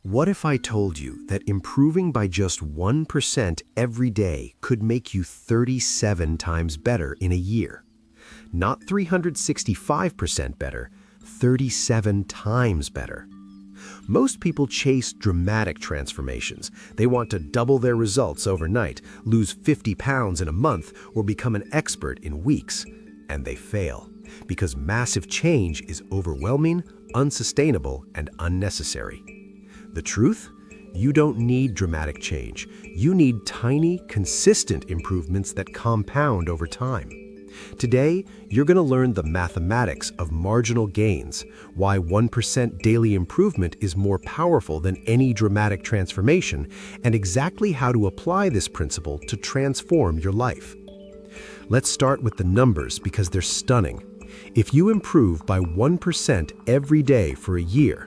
What if I told you that improving by just 1% every day could make you 37 times better in a year? Not 365% better, 37 times better. Most people chase dramatic transformations. They want to double their results overnight, lose 50 pounds in a month, or become an expert in weeks. And they fail, because massive change is overwhelming, unsustainable, and unnecessary. The truth? You don't need dramatic change. You need tiny, consistent improvements that compound over time. Today, you're going to learn the mathematics of marginal gains, why 1% daily improvement is more powerful than any dramatic transformation, and exactly how to apply this principle to transform your life. Let's start with the numbers because they're stunning. If you improve by 1% every day for a year,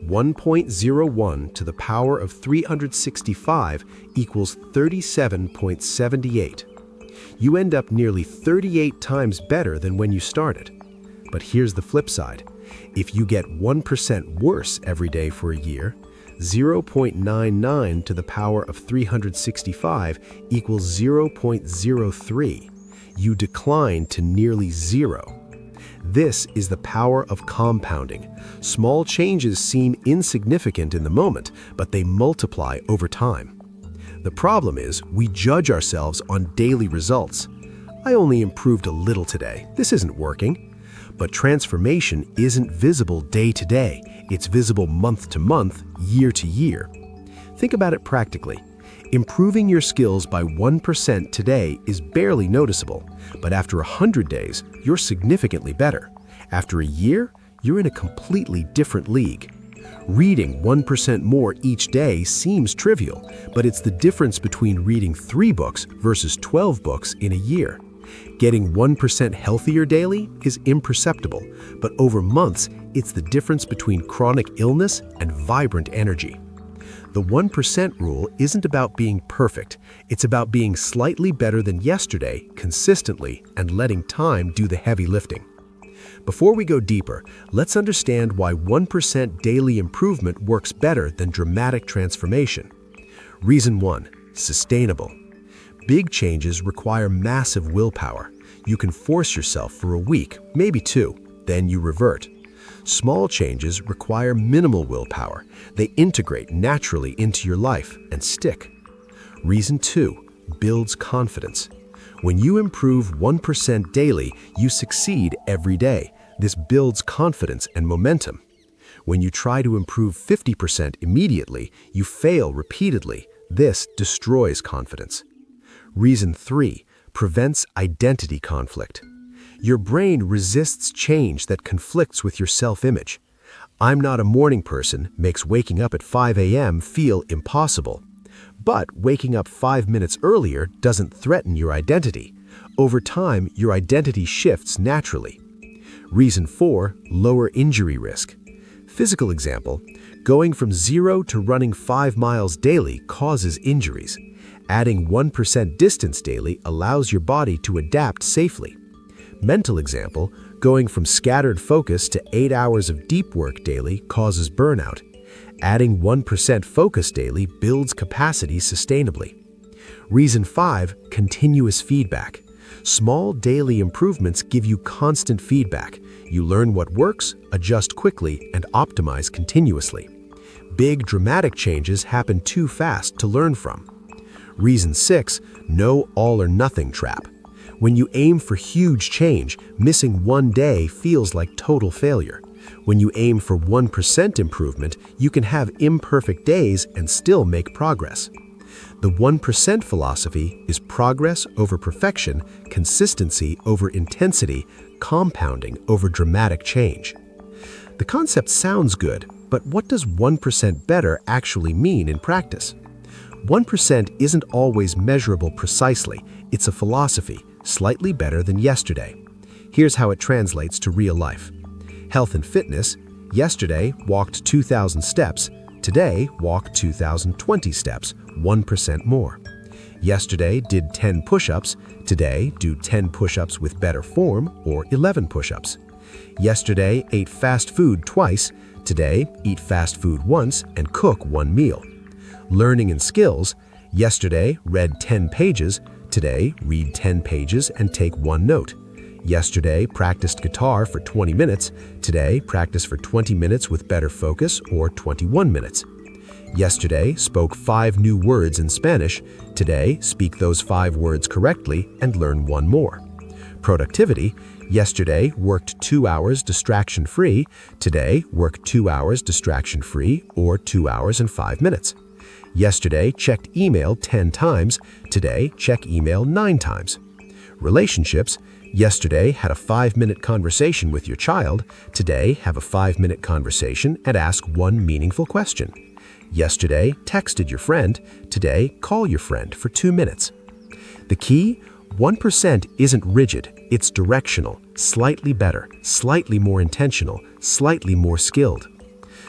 1.01 to the power of 365 equals 37.78. You end up nearly 38 times better than when you started. But here's the flip side. If you get 1% worse every day for a year, 0.99 to the power of 365 equals 0.03. You decline to nearly zero. This is the power of compounding. Small changes seem insignificant in the moment, but they multiply over time. The problem is we judge ourselves on daily results. I only improved a little today. This isn't working. But transformation isn't visible day to day. It's visible month to month, year to year. Think about it practically. Improving your skills by 1% today is barely noticeable, but after 100 days, you're significantly better. After a year, you're in a completely different league. Reading 1% more each day seems trivial, but it's the difference between reading 3 books versus 12 books in a year. Getting 1% healthier daily is imperceptible, but over months, it's the difference between chronic illness and vibrant energy. The 1% rule isn't about being perfect. It's about being slightly better than yesterday, consistently, and letting time do the heavy lifting. Before we go deeper, let's understand why 1% daily improvement works better than dramatic transformation. Reason 1. Sustainable. Big changes require massive willpower. You can force yourself for a week, maybe 2, then you revert. Small changes require minimal willpower. They integrate naturally into your life and stick. Reason 2. Builds confidence. When you improve 1% daily, you succeed every day. This builds confidence and momentum. When you try to improve 50% immediately, you fail repeatedly. This destroys confidence. Reason 3. Prevents identity conflict. Your brain resists change that conflicts with your self-image. I'm not a morning person makes waking up at 5 a.m. feel impossible. But waking up 5 minutes earlier doesn't threaten your identity. Over time, your identity shifts naturally. Reason 4. Lower injury risk. Physical example, going from 0 to running 5 miles daily causes injuries. Adding 1% distance daily allows your body to adapt safely. Mental example, going from scattered focus to 8 hours of deep work daily causes burnout. Adding 1% focus daily builds capacity sustainably. Reason 5. Continuous feedback. Small daily improvements give you constant feedback. You learn what works, adjust quickly, and optimize continuously. Big dramatic changes happen too fast to learn from. Reason 6. No all-or-nothing trap. When you aim for huge change, missing one day feels like total failure. When you aim for 1% improvement, you can have imperfect days and still make progress. The 1% philosophy is progress over perfection, consistency over intensity, compounding over dramatic change. The concept sounds good, but what does 1% better actually mean in practice? 1% isn't always measurable precisely. It's a philosophy, slightly better than yesterday. Here's how it translates to real life. Health and fitness, yesterday walked 2,000 steps, today walked 2,020 steps, 1% more. Yesterday did 10 push-ups, today do 10 push-ups with better form or 11 push-ups. Yesterday ate fast food twice, Today, eat fast food once and cook one meal. Learning and skills. Yesterday, read 10 pages. Today, read 10 pages and take one note. Yesterday, practiced guitar for 20 minutes. Today, practice for 20 minutes with better focus or 21 minutes. Yesterday, spoke 5 new words in Spanish. Today, speak those 5 words correctly and learn one more. Productivity. Yesterday, worked 2 hours distraction-free. Today, work 2 hours distraction-free or 2 hours and 5 minutes. Yesterday, checked email 10 times. Today, check email 9 times. Relationships. Yesterday, had a 5-minute conversation with your child. Today, have a 5-minute conversation and ask one meaningful question. Yesterday, texted your friend. Today, call your friend for 2 minutes. The key? 1% isn't rigid, it's directional, slightly better, slightly more intentional, slightly more skilled.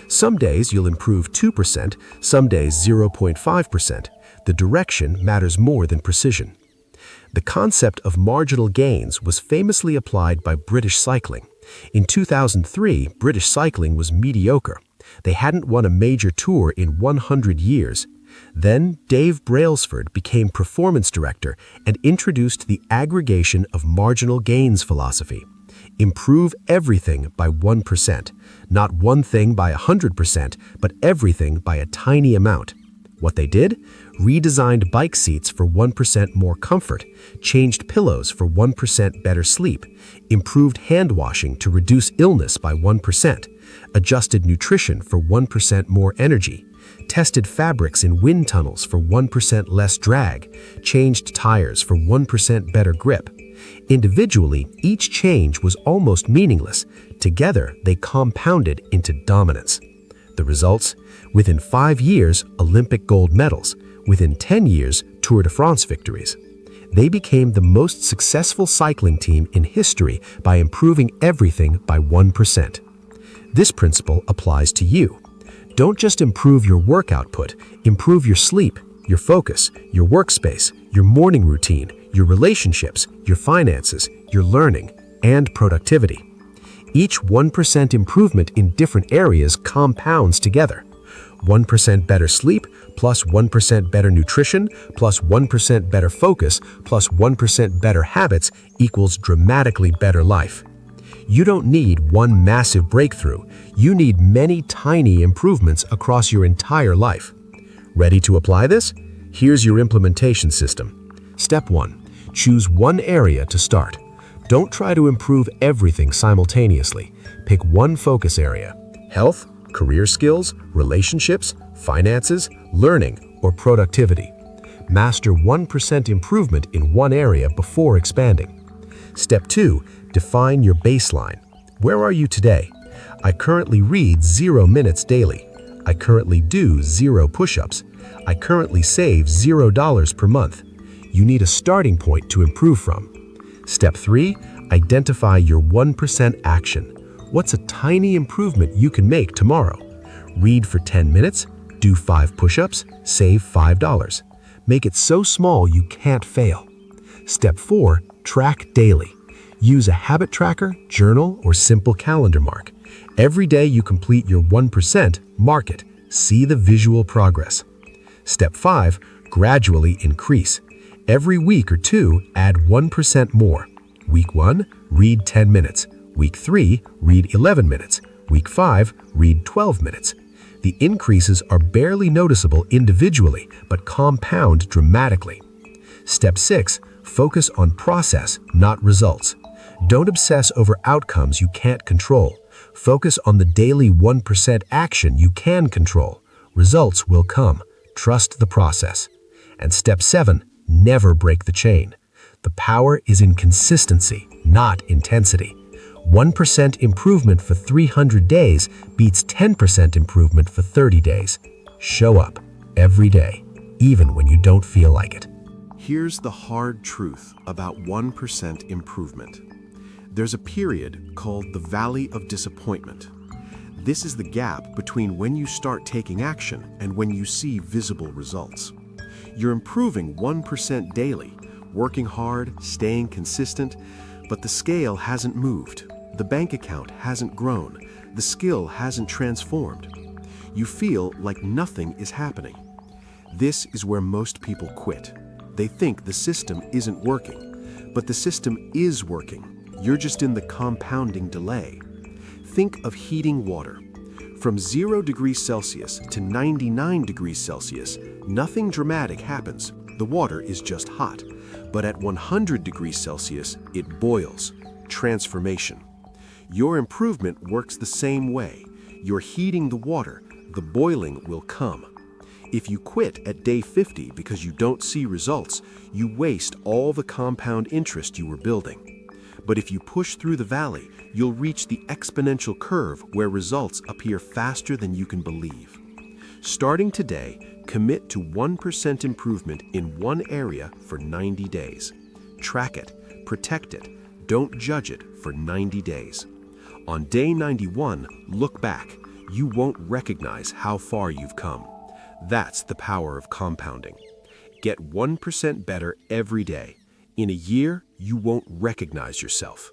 Some days you'll improve 2%, some days 0.5%. The direction matters more than precision. The concept of marginal gains was famously applied by British cycling. In 2003, British cycling was mediocre. They hadn't won a major tour in 100 years. Then Dave Brailsford became performance director and introduced the aggregation of marginal gains philosophy. Improve everything by 1%, not one thing by 100%, but everything by a tiny amount. What they did? Redesigned bike seats for 1% more comfort, changed pillows for 1% better sleep, improved hand washing to reduce illness by 1%, adjusted nutrition for 1% more energy, tested fabrics in wind tunnels for 1% less drag, changed tires for 1% better grip. Individually, each change was almost meaningless. Together, they compounded into dominance. The results? Within 5 years, Olympic gold medals. Within 10 years, Tour de France victories. They became the most successful cycling team in history by improving everything by 1%. This principle applies to you. Don't just improve your work output, improve your sleep, your focus, your workspace, your morning routine, your relationships, your finances, your learning, and productivity. Each 1% improvement in different areas compounds together. 1% better sleep, plus 1% better nutrition, plus 1% better focus, plus 1% better habits equals dramatically better life. You don't need one massive breakthrough. You need many tiny improvements across your entire life. Ready to apply this? Here's your implementation system. Step 1. Choose one area to start. Don't try to improve everything simultaneously. Pick one focus area: health, career skills, relationships, finances, learning, or productivity. Master 1% improvement in one area before expanding. Step 2. Define your baseline. Where are you today? I currently read 0 minutes daily. I currently do 0 push-ups. I currently save $0 per month. You need a starting point to improve from. Step 3. Identify your 1% action. What's a tiny improvement you can make tomorrow? Read for 10 minutes, do 5 push-ups, save $5. Make it so small you can't fail. Step 4. Track daily. Use a habit tracker, journal, or simple calendar mark. Every day you complete your 1%, mark it. See the visual progress. Step 5. Gradually increase. Every week or 2, add 1% more. Week 1, read 10 minutes. Week 3, read 11 minutes. Week 5, read 12 minutes. The increases are barely noticeable individually, but compound dramatically. Step 6. Focus on process, not results. Don't obsess over outcomes you can't control. Focus on the daily 1% action you can control. Results will come. Trust the process. And step 7. Never break the chain. The power is in consistency, not intensity. 1% improvement for 300 days beats 10% improvement for 30 days. Show up every day, even when you don't feel like it. Here's the hard truth about 1% improvement. There's a period called the Valley of Disappointment. This is the gap between when you start taking action and when you see visible results. You're improving 1% daily, working hard, staying consistent, but the scale hasn't moved. The bank account hasn't grown. The skill hasn't transformed. You feel like nothing is happening. This is where most people quit. They think the system isn't working, but the system is working. You're just in the compounding delay. Think of heating water. From 0 degrees Celsius to 99 degrees Celsius, nothing dramatic happens. The water is just hot. But at 100 degrees Celsius, it boils. Transformation. Your improvement works the same way. You're heating the water. The boiling will come. If you quit at day 50 because you don't see results, you waste all the compound interest you were building. But if you push through the valley, you'll reach the exponential curve where results appear faster than you can believe. Starting today, commit to 1% improvement in one area for 90 days. Track it, protect it, don't judge it for 90 days. On day 91, look back. You won't recognize how far you've come. That's the power of compounding. Get 1% better every day. In a year, you won't recognize yourself.